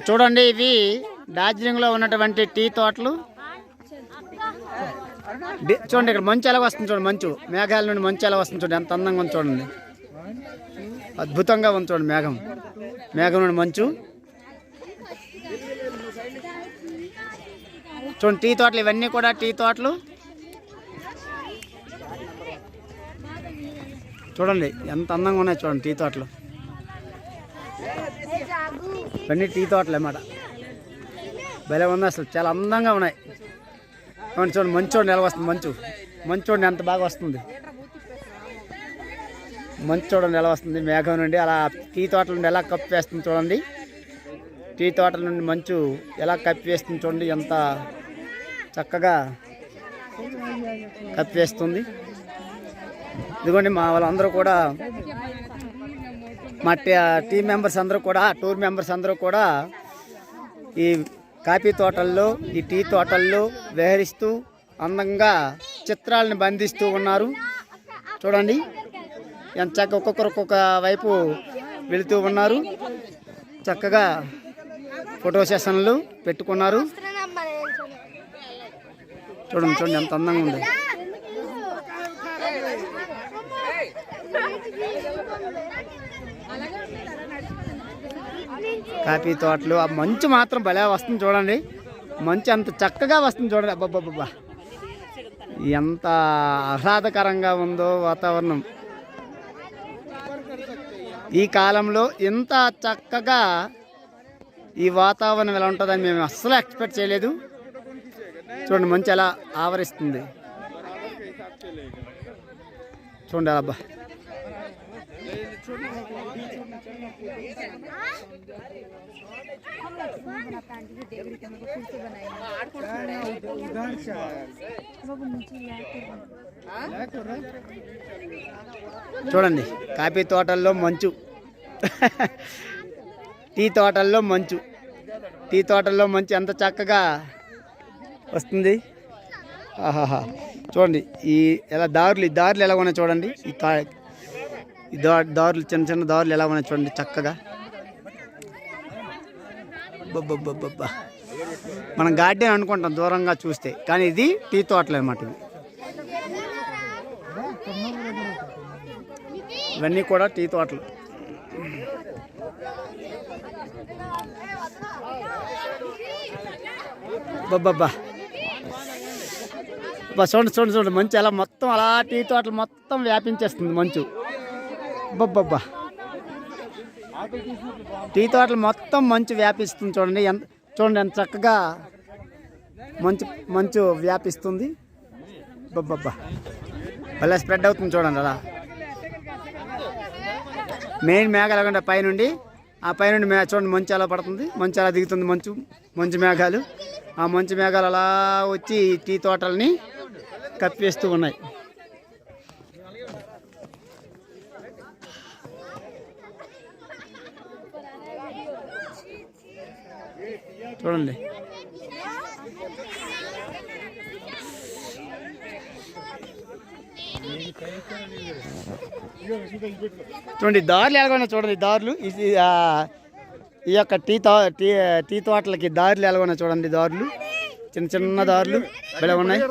చూడండి, ఇవి డార్జిలింగ్లో ఉన్నటువంటి టీ తోటలు. చూడండి ఇక్కడ మంచు ఎలా వస్తుంది చూడండి, మంచు మేఘాల నుండి మంచు ఎలా వస్తుంది చూడండి, ఎంత అందంగా ఉంది చూడండి, అద్భుతంగా ఉంది చూడండి. మేఘం నుండి మంచు చూడండి. టీ తోటలు ఇవన్నీ కూడా టీ తోటలు చూడండి, ఎంత అందంగా ఉన్నాయి చూడండి టీ తోటలు. ఇవన్నీ టీ తోటలు అన్నమాట. భలే ఉంది అసలు, చాలా అందంగా ఉన్నాయి. చూడండి మంచు చూడండి ఎలా వస్తుంది, మంచు చూడండి ఎంత బాగా వస్తుంది. మంచు చూడండి ఎలా వస్తుంది మేఘం నుండి, అలా టీ తోటల నుండి ఎలా కప్పేస్తుంది చూడండి. టీ తోటల నుండి మంచు ఎలా కప్పివేస్తుంది చూడండి, ఎంత చక్కగా కప్పివేస్తుంది. ఇదిగోండి మా వాళ్ళందరూ కూడా, మా టీమ్ మెంబర్స్ అందరూ కూడా, టూర్ మెంబర్స్ అందరూ కూడా ఈ కాఫీ తోటల్లో, ఈ టీ తోటల్లో విహరిస్తూ అందంగా చిత్రాలను బంధిస్తూ ఉన్నారు. చూడండి ఎంత చక్కగా ఒక్కొక్కరు ఒక్కొక్క వైపు వెళుతూ ఉన్నారు. చక్కగా ఫోటో సెషన్లు పెట్టుకున్నారు. చూడండి ఎంత అందంగా ఉంది. కాఫీ తోటలు, ఆ మంచు మాత్రం భలే వస్తుంది చూడండి. మంచు అంత చక్కగా వస్తుంది చూడండి. అబ్బబ్బబ్బా, ఎంత ఆహ్లాదకరంగా ఉందో వాతావరణం. ఈ కాలంలో ఇంత చక్కగా ఈ వాతావరణం ఎలా ఉంటుందని మేము అస్సలు ఎక్స్పెక్ట్ చేయలేదు. చూడండి మంచు ఎలా ఆవరిస్తుంది చూడండి. అబ్బా చూడండి కాఫీ తోటల్లో మంచు, టీ తోటల్లో మంచు, టీ తోటల్లో మంచు ఎంత చక్కగా వస్తుంది. ఆహాహా చూడండి ఈ ఎలా దారులు ఎలా ఉన్నాయి చూడండి. ఈ దారులు చిన్న దారులు ఎలా ఉన్నాయి చూడండి చక్కగా. బొబ్బబ్బబ్బబ్బా, మనం గార్డెన్ అనుకుంటాం దూరంగా చూస్తే, కానీ ఇది టీ తోటలు అన్నమాట. ఇవన్నీ కూడా టీ తోటలు. బొబ్బబ్బా చూడండి మంచు ఎలా మొత్తం అలా టీ తోటలు మొత్తం వ్యాపించేస్తుంది మంచు. బొబ్బబ్బా టీ తోటలు మొత్తం మంచు వ్యాపిస్తుంది చూడండి. చూడండి ఎంత చక్కగా మంచు వ్యాపిస్తుంది. బొబ్బబ్బా భలే స్ప్రెడ్ అవుతుంది చూడండి. అలా మెయిన్ మేఘాలు కాకుండా పైనుండి, ఆ పైనుండి చూడండి మంచు ఎలా పడుతుంది, మంచు ఎలా దిగుతుంది. మంచు మేఘాలు, ఆ మంచు మేఘాలు అలా వచ్చి టీ తోటల్ని కప్పేస్తూ ఉన్నాయి. చూడండి దారులు ఎలాగొన్నా చూడండి. దారులు ఈ యొక్క టీ తోటలకి దారులు ఎలాగొన్నా చూడండి. దారులు చిన్న దారులు భలే ఉన్నాయి.